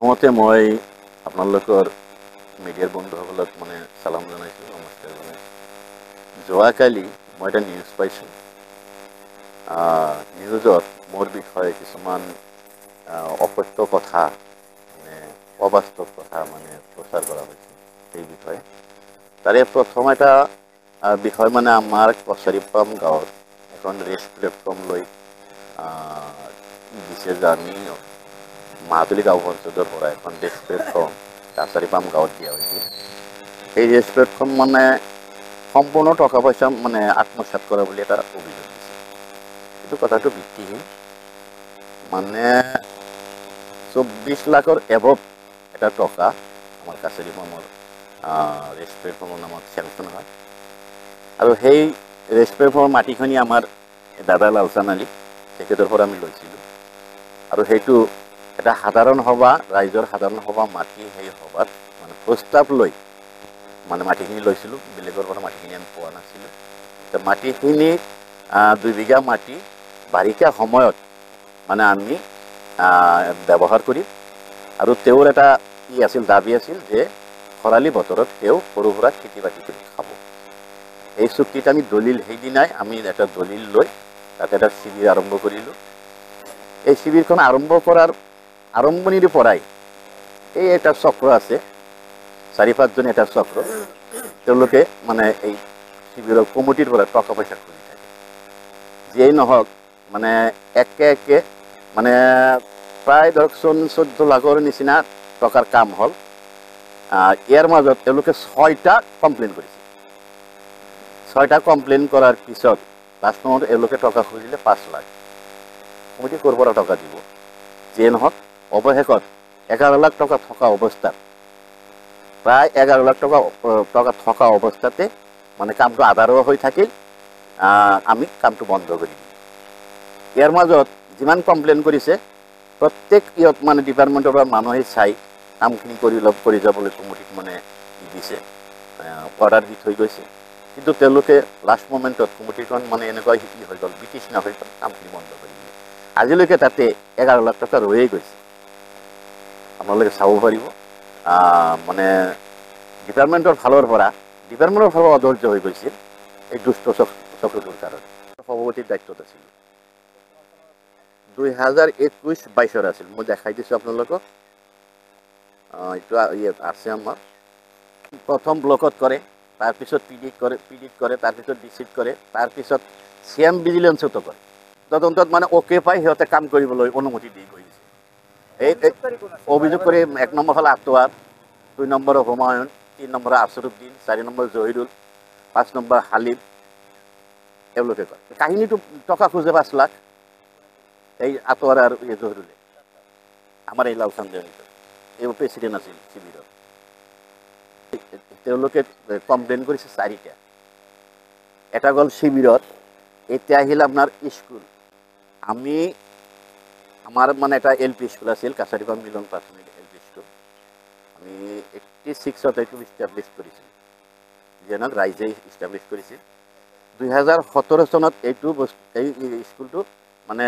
মতে মই আপোনালোকৰ মিডিয়াৰ বন্ধুসকলক মানে সালাম জনাইছোঁ, নমস্কাৰ জনাইছোঁ। যোৱাকালি মই এটা নিউজ পাইছোঁ। নিউজত মোৰ বিষয়ে কিছুমান অসত্য কথা মানে অবাস্তৱ কথা মানে প্ৰচাৰ কৰা হৈছে সেই বিষয়ে। তাৰে প্ৰথম এটা বিষয় মানে আমাৰ কছাৰীপাম গাঁৱত এখন ৰেষ্ট প্লেটফৰ্ম লৈ দিছে যে আমি মাহাতলী গাঁও পঞ্চায়তৰ পৰা এখন ৰেষ্ট প্লেটফৰ্ম কছাৰীপাম গাঁৱত দিয়া হৈছে। এই ৰেষ্ট প্লেটফৰ্ম মানে সম্পূৰ্ণ টকা পইচা মানে আত্মসাৎ কৰা বুলি এটা অভিযোগ দিছে। এইটো কথাটো ভিত্তিহীন। মানে 24 লাখৰ এভৱ এটা টকা আমাৰ কছাৰীপামৰ ৰেষ্ট প্লেটফৰ্মৰ নামত চেংচন হয়। আৰু সেই ৰেষ্ট প্লেটফৰ্মৰ মাটিখিনি আমাৰ দাদা লালচান আলী তেখেতৰ পৰা আমি লৈছিলোঁ। আৰু সেইটো এটা সাধাৰণ সভা, ৰাইজৰ সাধাৰণ সভা মাটি সেই সভাত মানে প্ৰস্তাৱ লৈ মানে মাটিখিনি লৈছিলোঁ। বেলেগৰ পৰা মাটিখিনি আমি পোৱা নাছিলোঁ। মাটিখিনি 2 বিঘা মাটি বাৰিষা সময়ত মানে আমি ব্যৱহাৰ কৰিম। আৰু তেওঁৰ এটা আছিল দাবী আছিল যে খৰালি বতৰত তেওঁ সৰু সুৰা খেতি বাতি কৰি খাব। এই চুক্তিত আমি দলিল সেইদিনাই আমি এটা দলিল লৈ তাতে এটা শিবিৰ আৰম্ভ কৰিলোঁ। এই শিবিৰখন আৰম্ভ কৰাৰ আৰম্ভণিৰ পৰাই এই এটা চক্ৰ আছে, 4-5জন এটা চক্ৰ, তেওঁলোকে মানে এই শিবিৰৰ কমিটিৰ পৰা টকা পইচা খুজি থাকে। যিয়েই নহওক মানে একে মানে প্ৰায় ধৰকচোন 14 লাখৰ নিচিনা টকাৰ কাম হ'ল। ইয়াৰ মাজত তেওঁলোকে 6টা কমপ্লেইন কৰিছে। 6টা কমপ্লেইন কৰাৰ পিছত লাষ্ট সময়ত এওঁলোকে টকা খুজিলে 5 লাখ। কমিটি ক'ৰ পৰা টকা দিব? যিয়ে নহওক অৱশেষত 11 লাখ টকা থকা অৱস্থাত, প্ৰায় 11 লাখ টকা থকা অৱস্থাতে মানে কামটো আধাৰুৱা হৈ থাকিল। আমি কামটো বন্ধ কৰি দিলোঁ। ইয়াৰ মাজত যিমান কমপ্লেইন কৰিছে প্ৰত্যেক মানে ডিপাৰ্টমেণ্টৰ পৰা মানুহে চাই কামখিনি কৰি যাবলৈ কমিটিক মানে দিছে, অৰ্ডাৰ দি থৈ গৈছে। কিন্তু তেওঁলোকে লাষ্ট মোমেণ্টত কমিটিখন মানে এনেকুৱা হৈ গ'ল, বিতৃষ্ণা হৈ গ'ল, কামখিনি বন্ধ কৰি দিলে। আজিলৈকে তাতে 11 লাখ টকা ৰৈয়ে গৈছে। আপোনালোকে চাব পাৰিব। মানে ডিপাৰ্টমেণ্টৰ ফালৰ পৰা অধৈৰ্য হৈ গৈছিল এই দুষ্ট চক্ৰটোৰ কাৰণে। সভাপতিৰ দায়িত্বত আছিল। 2021-22 আছিল। মই দেখাই দিছোঁ আপোনালোকক। এইটো আছে আমাৰ। প্ৰথম ব্লকত কৰে, তাৰপিছত পিডিত কৰে, তাৰপিছত ডিচিত কৰে, তাৰপিছত CM ভিজিলেন্সতো কৰে। তদন্তত মানে অ'কে পাই সিহঁতে কাম কৰিবলৈ অনুমতি দি গৈছে। এই অভিযোগ কৰি 1 নম্বৰ হ'ল আক্তাৰ, 2 নম্বৰ হুমায়ুন, 3 নম্বৰ আছৰুদ্দিন, 4 নম্বৰ জহিৰুল, 5 নম্বৰ হালিম, এওঁলোকে কয়। কাহিনীটো টকা খোজে 5 লাখ এই আতৱাৰ আৰু জহিৰুলে। আমাৰ এই লালচান জয়ন্ত এই প্ৰেচিডেণ্ট আছিল শিবিৰৰ। তেওঁলোকে কমপ্লেইন কৰিছে 4টা। এটা গ'ল শিবিৰৰ, এতিয়া আহিল আপোনাৰ স্কুল। আমাৰ মানে এটা LP স্কুল আছিল, কছাৰীপাম মিলন প্ৰাথমিক LP স্কুল। আমি 86ত এইটো ইষ্টাব্লিছ কৰিছিলোঁ। যেনক ৰাইজে ইষ্টাব্লিছ কৰিছিল। 2017 চনত এই স্কুলটো মানে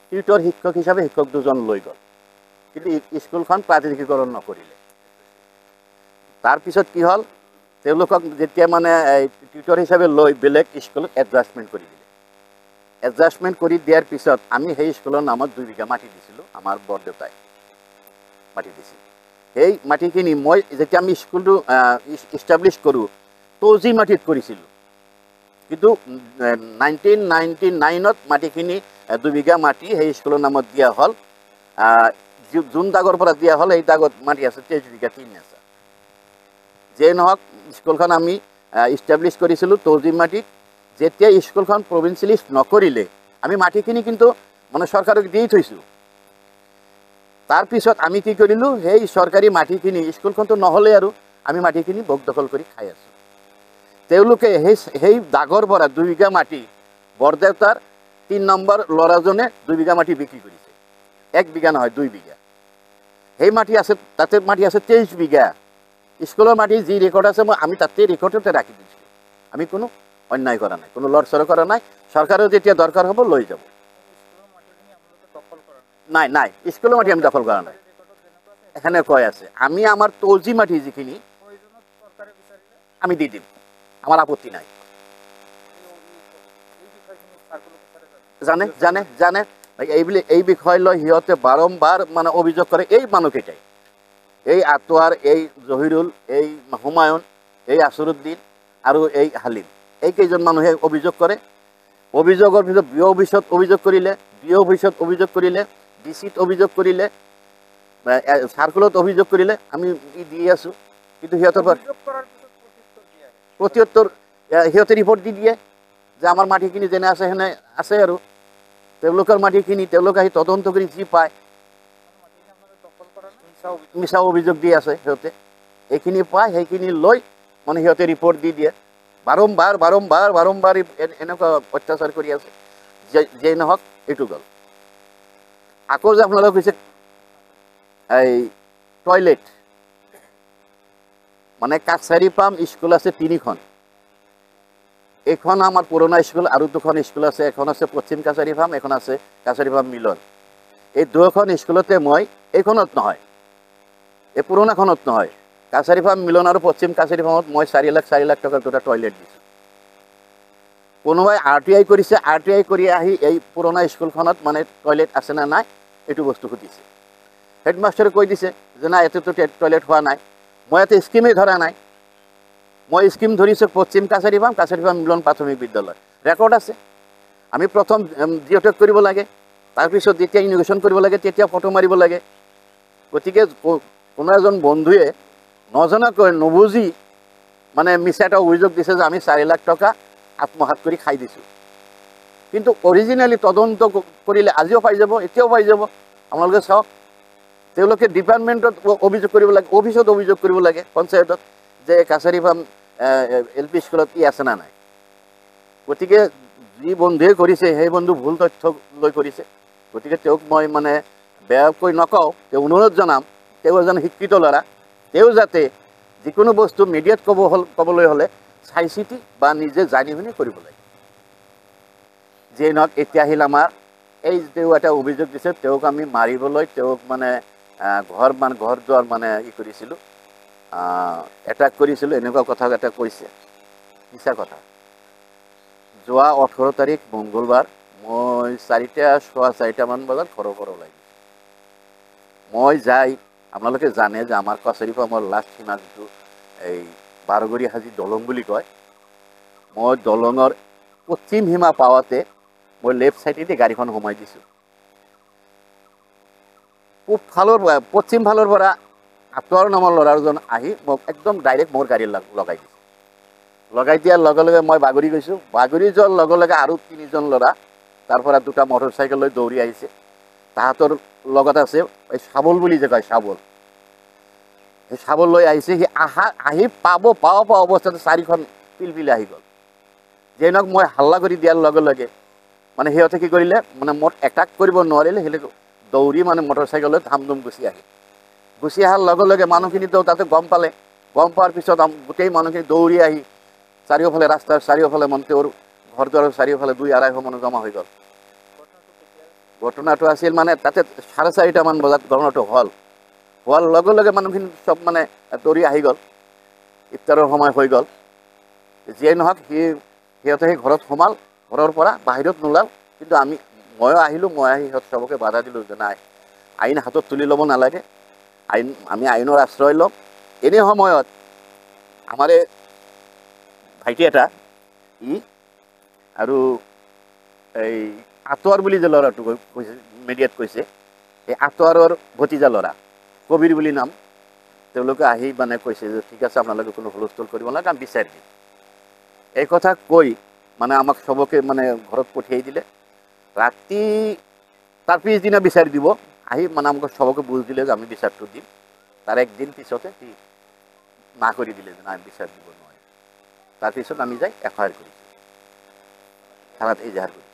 টিউটৰ শিক্ষক হিচাপে শিক্ষক 2জন লৈ গ'ল। কিন্তু স্কুলখন প্ৰাদেশিকৰণ নকৰিলে। তাৰপিছত কি হ'ল, তেওঁলোকক যেতিয়া মানে টিউটৰ হিচাপে লৈ বেলেগ স্কুলত এডজাষ্টমেণ্ট কৰি দিলে। এডজাষ্টমেণ্ট কৰি দিয়াৰ পিছত আমি সেই স্কুলৰ নামত 2 বিঘা মাটি দিছিলোঁ। আমাৰ বৰদেউতাই মাটি দিছিল। সেই মাটিখিনি মই যেতিয়া আমি স্কুলটো ইষ্টাব্লিছ কৰোঁ তজি মাটিত কৰিছিলোঁ। কিন্তু 1999ত মাটিখিনি 2 বিঘা মাটি সেই স্কুলৰ নামত দিয়া হ'ল। যোন দাগৰ পৰা দিয়া হ'ল সেই দাগত মাটি আছে 23 বিঘা 3 আছে। যিয়ে নহওক স্কুলখন আমি ইষ্টাব্লিছ কৰিছিলোঁ তজি মাটিত। যেতিয়া স্কুলখন প্ৰভিঞ্চিয়েলাইজ নকৰিলে আমি মাটিখিনি কিন্তু মানে চৰকাৰক দি থৈছোঁ। তাৰপিছত আমি কি কৰিলোঁ, সেই চৰকাৰী মাটিখিনি স্কুলখনটো নহ'লে আৰু আমি মাটিখিনি বকদখল কৰি খাই আছোঁ। তেওঁলোকে সেই দাগৰ পৰা 2 বিঘা মাটি বৰদেউতাৰ 3 নম্বৰ ল'ৰাজনে 2 বিঘা মাটি বিক্ৰী কৰিছে। 1 বিঘা নহয় 2 বিঘা। সেই মাটি আছে, তাতে মাটি আছে 23 বিঘা। স্কুলৰ মাটি যি ৰেকৰ্ড আছে আমি তাতে ৰেকৰ্ডতে ৰাখি দিছোঁ। আমি কোনো অন্যায় কৰা নাই, কোনো লৰচৰ কৰা নাই। চৰকাৰেও যেতিয়া দৰকাৰ হ'ব লৈ যাব। নাই স্কুলৰ মাটি আমি দখল কৰা নাই। এখানে কয় আছে আমি আমার তলজি মাটি যিখিনি আমি দি দিম আমার আপত্তি নাই জানে জানে জানে এই বিষয় লৈ সিহঁতে বাৰম্বাৰ মানে অভিযোগ কৰে এই মানুহকেইটাই এই আটোৱাৰ এই জহিৰুল এই হুমায়ুন এই আসৰুদ্দিন আৰু এই হালিম এই কেইজন মানুহে অভিযোগ কৰে অভিযোগৰ পিছত বিঅ অফিচত অভিযোগ কৰিলে বিঅ অফিচত অভিযোগ কৰিলে ডিচিত অভিযোগ কৰিলে সাৰ্কুলত অভিযোগ কৰিলে আমি দি আছো কিন্তু সিহঁতৰ প্ৰত্যুত্তৰ সিহঁতে ৰিপৰ্ট দি দিয়ে যে আমাৰ মাটিখিনি যেনে আছে সেনে আছে আৰু তেওঁলোকৰ মাটিখিনি তেওঁলোকে আহি তদন্ত কৰি যি পায় মিছা অভিযোগ দি আছে সিহঁতে এইখিনি পায় সেইখিনি লৈ মানে সিহঁতে ৰিপৰ্ট দি দিয়ে বাৰম্বাৰ বাৰম্বাৰ বাৰম্বাৰ এনেকুৱা অত্যাচাৰ কৰি আছে যেই নহওক এইটো গ'ল আকৌ যে আপোনালোক কৈছে এই টয়লেট মানে কাছাৰীপাম স্কুল আছে 3খন এখন আমাৰ পুৰণা স্কুল আৰু 2খন স্কুল আছে এখন আছে পশ্চিম কাছাৰীপাম এখন আছে কাছাৰীপাম মিলন এই 2খন স্কুলতে মই এইখনত নহয় এই পুৰণাখনত নহয় কাছাৰীপাম মিলন আৰু পশ্চিম কাছাৰীপামত মই 4 লাখ টকাৰ দুটা টয়লেট দিছোঁ কোনোবাই RTI কৰিছে RTI কৰি আহি এই পুৰণা স্কুলখনত মানে টয়লেট আছে না নাই এইটো বস্তু সুধিছে হেডমাষ্টাৰে কৈ দিছে যে না এতেতো টয়লেট হোৱা নাই মই এতে স্কিমেই ধৰা নাই মই স্কিম ধৰিছোঁ পশ্চিম কাছাৰীপাম মিলন প্ৰাথমিক বিদ্যালয় ৰেকৰ্ড আছে আমি প্ৰথম জিঅ'টেক কৰিব লাগে তাৰপিছত যেতিয়া ইনভেশ্যন কৰিব লাগে তেতিয়া ফটো মাৰিব লাগে গতিকে কোনো এজন বন্ধুৱে নজনাকৈ নুবুজি মানে মিছা এটা অভিযোগ দিছে যে আমি 4 লাখ টকা আত্মহাত কৰি খাই দিছোঁ কিন্তু অৰিজিনেলি তদন্ত কৰিলে আজিও পাই যাব এতিয়াও পাই যাব আপোনালোকে চাওক তেওঁলোকে ডিপাৰ্টমেণ্টত অভিযোগ কৰিব লাগে অফিচত অভিযোগ কৰিব লাগে পঞ্চায়তত যে কাছাৰীপাম LP স্কুলত কি আছে না নাই গতিকে যি বন্ধুৱে কৰিছে সেই বন্ধু ভুল তথ্য লৈ কৰিছে গতিকে তেওঁক মই মানে বেয়াকৈ নকওঁ তেওঁ অনুৰোধ জনাম তেওঁ এজন শিক্ষিত ল'ৰা তেওঁ যাতে যিকোনো বস্তু মিডিয়াত ক'বলৈ হ'লে চাই চিতি বা নিজে জানি শুনি কৰিব লাগে যে নহওক এতিয়া আহিল আমাৰ এই তেওঁ এটা অভিযোগ দিছে তেওঁক আমি মাৰিবলৈ তেওঁক মানে ঘৰ দুৱাৰ মানে কৰিছিলোঁ এটাক কৰিছিলোঁ এনেকুৱা কথা এটা কৈছে মিছা কথা যোৱা 18 তাৰিখ মংগলবাৰ মই 4:15 বজাত ঘৰৰ পৰা ওলাই মই যাই আপোনালোকে জানে যে আমাৰ কাছাৰীপামৰ লাষ্ট সীমা যিটো এই বাৰগৰি হাজি দলং বুলি কয় মই দলঙৰ পশ্চিম সীমা পাওয়াতে মই লেফ্ট সাইডেদি গাড়ীখন সোমাই দিছোঁ পশ্চিম ফালৰ পৰা আটোৱাৰ নামৰ ল'ৰাজন আহি মোক একদম ডাইৰেক্ট মোৰ গাড়ী লগাই দিছে লগাই দিয়াৰ লগে লগে মই বাগৰি গৈছোঁ বাগৰি যোৱাৰ লগে লগে আৰু 3জন ল'ৰা তাৰ পৰা 2টা মটৰচাইকেল লৈ দৌৰি আহিছে তাহাঁতৰ লগত আছে এই শাবল বুলি যে কয় শাবল সেই শাবল লৈ আহিছে সি আহি পাব অৱস্থাতে 4খন পিলপিলি আহি গ'ল যে নহওক মই হাল্লা কৰি দিয়াৰ লগে লগে মানে সিহঁতে কি কৰিলে মানে মোৰ এটাক কৰিব নোৱাৰিলে সিহঁতে দৌৰি মানে মটৰচাইকেল লৈ ধামধুম গুচি অহাৰ লগে লগে মানুহখিনিতো তাতে গম পালে গম পোৱাৰ পিছত গোটেই মানুহখিনি দৌৰি আহি চাৰিওফালে ৰাস্তাৰ চাৰিওফালে মানে তেওঁৰ ঘৰ দুৱাৰৰ চাৰিওফালে 2-2.5 মানুহ জমা হৈ গ'ল ঘটনাটো আছিল মানে তাতে 4:30 বজাত ঘটনাটো হোৱাৰ লগে লগে মানুহখিনি চব মানে দৌৰি আহি গ'ল ইফতাৰৰ সময় হৈ গ'ল যিয়ে নহওক সিহঁতে সেই ঘৰত সোমাল ঘৰৰ পৰা বাহিৰত নোলাল কিন্তু ময়ো আহিলোঁ মই আহি সিহঁত চবকে বাধা দিলোঁ যে নাই আইন হাতত তুলি ল'ব নালাগে আমি আইনৰ আশ্ৰয় ল'ম এনে সময়ত আমাৰ ভাইটি এটা আৰু এই আটোৱাৰ বুলি যে ল'ৰাটো কৈছে মিডিয়াত কৈছে এই আটোৱাৰৰ ভতিজা ল'ৰা কবিৰ বুলি নাম তেওঁলোকে আহি মানে কৈছে যে ঠিক আছে আপোনালোকে কোনো হুলস্থুল কৰিব নালাগে আমি বিচাৰি দিম এই কথা কৈ মানে আমাক চবকে মানে ঘৰত পঠিয়াই দিলে ৰাতি তাৰ পিছদিনা বিচাৰি দিব আহি মানে আমাক চবকে বুজ দিলে যে আমি বিচাৰটো দিম তাৰ একদিন পিছতে সি না কৰি দিলে যে নাই বিচাৰ দিব নোৱাৰে তাৰপিছত আমি যাই FIR কৰিছোঁ থানাত এজাহাৰ কৰিছোঁ